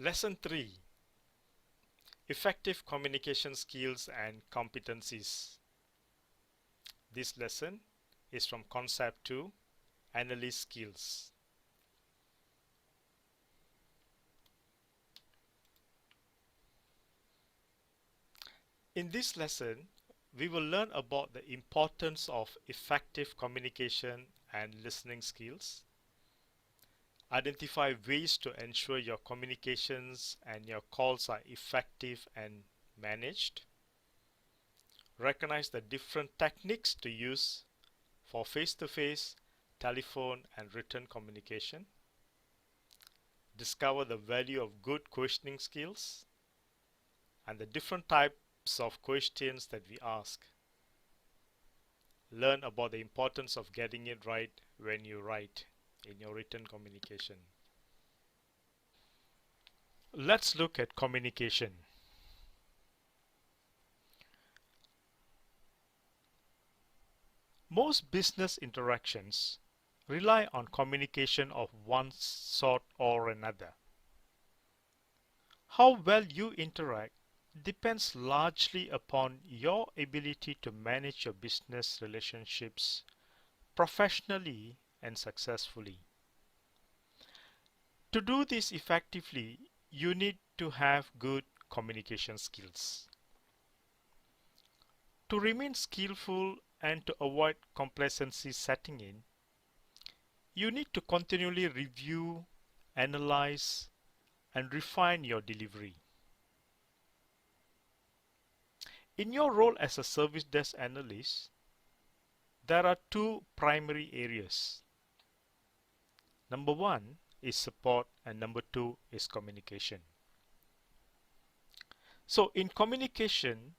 Lesson 3: Effective Communication Skills and Competencies. This lesson is from Concept 2, Analyst Skills. In this lesson, we will learn about the importance of effective communication and listening skills, identify ways to ensure your communications and your calls are effective and managed, recognize the different techniques to use for face-to-face, telephone, and written communication, discover the value of good questioning skills and the different types of questions that we ask, learn about the importance of getting it right when you write in your written communication. Let's look at communication. Most business interactions rely on communication of one sort or another. How well you interact depends largely upon your ability to manage your business relationships professionally and successfully. To do this effectively, you need to have good communication skills. To remain skillful and to avoid complacency setting in, you need to continually review, analyze, and refine your delivery. In your role as a service desk analyst, there are two primary areas. Number one is support and number two is communication. So in communication,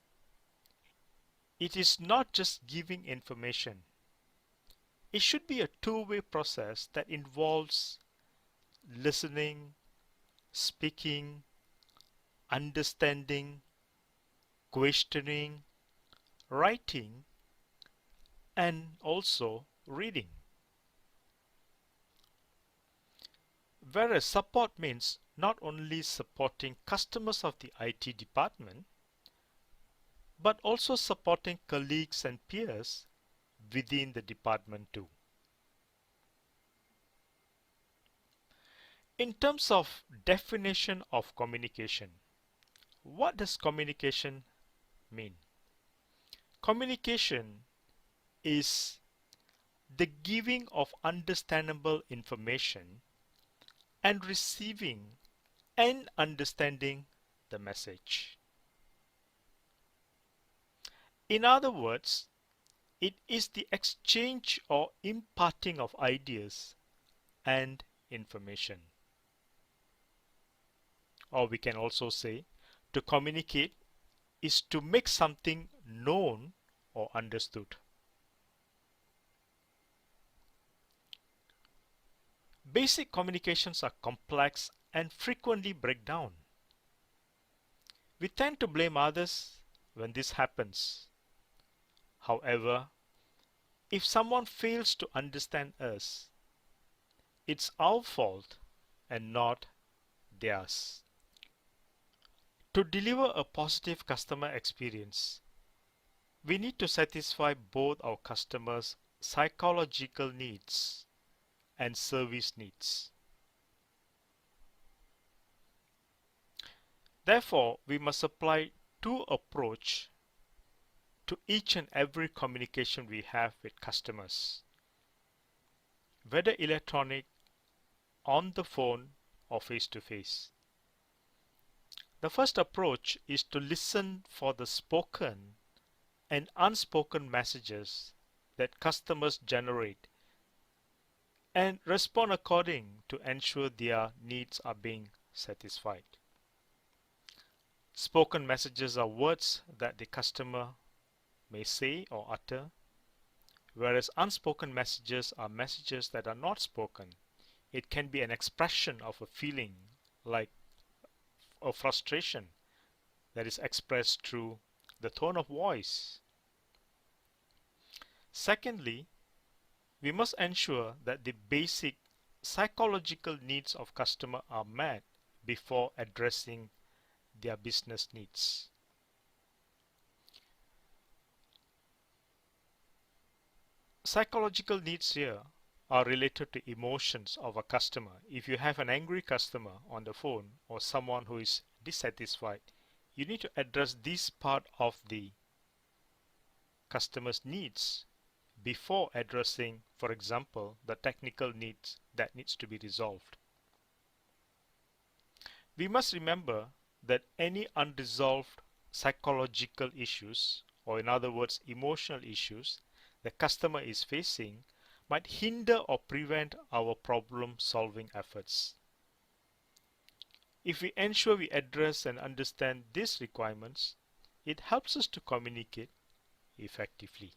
it is not just giving information. It should be a two-way process that involves listening, speaking, understanding, questioning, writing, and also reading. Whereas support means not only supporting customers of the IT department, but also supporting colleagues and peers within the department too. In terms of definition of communication, what does communication mean? Communication is the giving of understandable information and receiving and understanding the message. In other words, it is the exchange or imparting of ideas and information. Or we can also say, to communicate is to make something known or understood. Basic communications are complex and frequently break down. We tend to blame others when this happens. However, if someone fails to understand us, it's our fault and not theirs. To deliver a positive customer experience, we need to satisfy both our customers' psychological needs and service needs. Therefore, we must apply two approaches to each and every communication we have with customers, whether electronic, on the phone, or face-to-face. The first approach is to listen for the spoken and unspoken messages that customers generate and respond according to ensure their needs are being satisfied. Spoken messages are words that the customer may say or utter, whereas unspoken messages are messages that are not spoken. It can be an expression of a feeling like a frustration that is expressed through the tone of voice. Secondly, we must ensure that the basic psychological needs of customer are met before addressing their business needs. Psychological needs here are related to emotions of a customer. If you have an angry customer on the phone or someone who is dissatisfied, you need to address this part of the customer's needs before addressing, for example, the technical needs that needs to be resolved. We must remember that any unresolved psychological issues, or in other words, emotional issues, the customer is facing might hinder or prevent our problem solving efforts. If we ensure we address and understand these requirements, it helps us to communicate effectively.